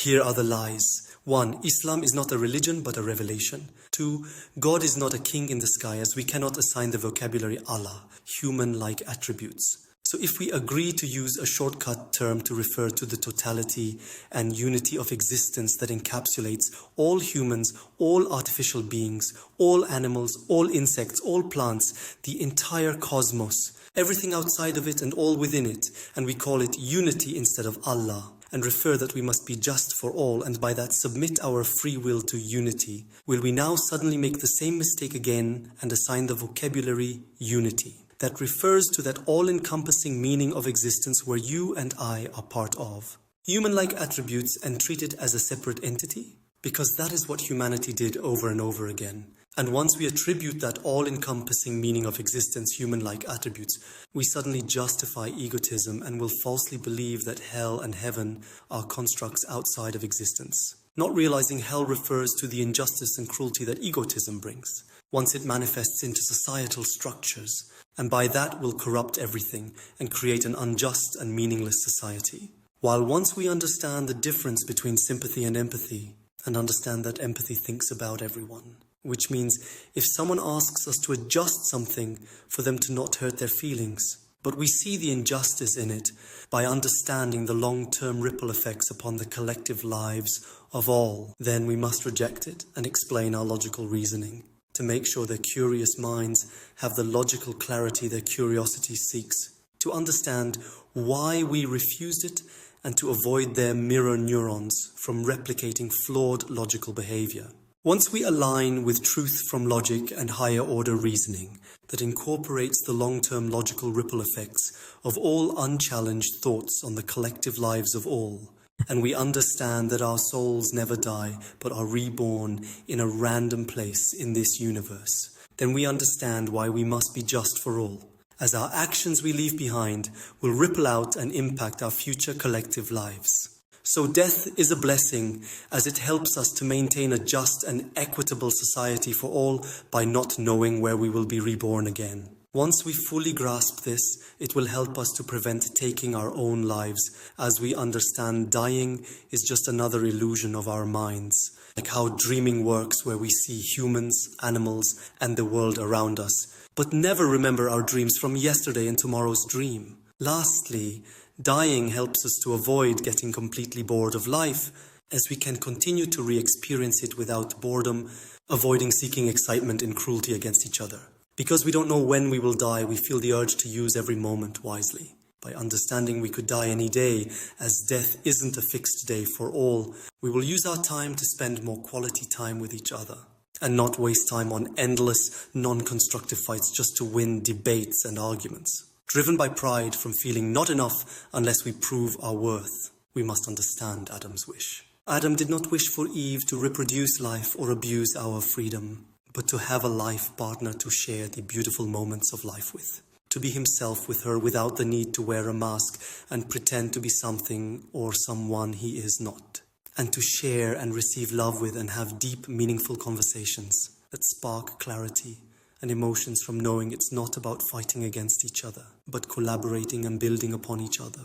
Here are the lies. 1. Islam is not a religion but a revelation. 2. God is not a king in the sky, as we cannot assign the vocabulary Allah, human-like attributes. So if we agree to use a shortcut term to refer to the totality and unity of existence that encapsulates all humans, all artificial beings, all animals, all insects, all plants, the entire cosmos, everything outside of it and all within it, and we call it unity instead of Allah, and refer that we must be just for all, and by that submit our free will to unity, will we now suddenly make the same mistake again and assign the vocabulary unity? That refers to that all-encompassing meaning of existence where you and I are part of. Human-like attributes and treat it as a separate entity? Because that is what humanity did over and over again. And once we attribute that all-encompassing meaning of existence, human-like attributes, we suddenly justify egotism and will falsely believe that hell and heaven are constructs outside of existence. Not realizing hell refers to the injustice and cruelty that egotism brings, once it manifests into societal structures, and by that will corrupt everything and create an unjust and meaningless society. While once we understand the difference between sympathy and empathy, and understand that empathy thinks about everyone, which means if someone asks us to adjust something for them to not hurt their feelings, but we see the injustice in it by understanding the long-term ripple effects upon the collective lives of all, then we must reject it and explain our logical reasoning, to make sure their curious minds have the logical clarity their curiosity seeks, to understand why we refused it, and to avoid their mirror neurons from replicating flawed logical behavior. Once we align with truth from logic and higher order reasoning that incorporates the long-term logical ripple effects of all unchallenged thoughts on the collective lives of all, and we understand that our souls never die but are reborn in a random place in this universe, then we understand why we must be just for all, as our actions we leave behind will ripple out and impact our future collective lives. So death is a blessing, as it helps us to maintain a just and equitable society for all by not knowing where we will be reborn again. Once we fully grasp this, it will help us to prevent taking our own lives, as we understand dying is just another illusion of our minds, like how dreaming works, where we see humans, animals, and the world around us, but never remember our dreams from yesterday and tomorrow's dream. Lastly, dying helps us to avoid getting completely bored of life, as we can continue to re-experience it without boredom, avoiding seeking excitement in cruelty against each other. Because we don't know when we will die, we feel the urge to use every moment wisely. By understanding we could die any day, as death isn't a fixed day for all, we will use our time to spend more quality time with each other, and not waste time on endless, non-constructive fights just to win debates and arguments. Driven by pride from feeling not enough unless we prove our worth, we must understand Adam's wish. Adam did not wish for Eve to reproduce life or abuse our freedom, but to have a life partner to share the beautiful moments of life with, to be himself with her without the need to wear a mask and pretend to be something or someone he is not, and to share and receive love with and have deep, meaningful conversations that spark clarity and emotions from knowing it's not about fighting against each other, but collaborating and building upon each other.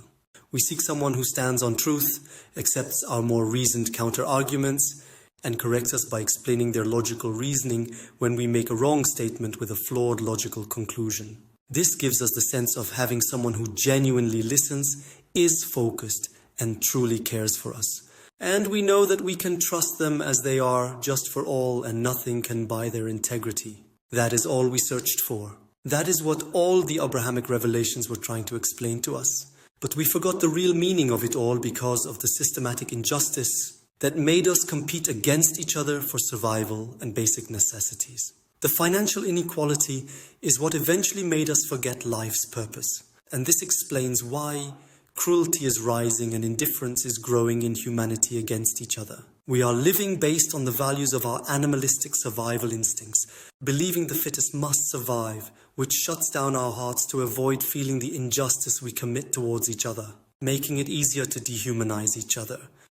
We seek someone who stands on truth, accepts our more reasoned counter-arguments, and corrects us by explaining their logical reasoning when we make a wrong statement with a flawed logical conclusion. This gives us the sense of having someone who genuinely listens, is focused, and truly cares for us. And we know that we can trust them as they are, just for all, and nothing can buy their integrity. That is all we searched for. That is what all the Abrahamic revelations were trying to explain to us. But we forgot the real meaning of it all because of the systematic injustice that made us compete against each other for survival and basic necessities. The financial inequality is what eventually made us forget life's purpose. And this explains why cruelty is rising and indifference is growing in humanity against each other. We are living based on the values of our animalistic survival instincts, believing the fittest must survive, which shuts down our hearts to avoid feeling the injustice we commit towards each other, making it easier to dehumanize each other,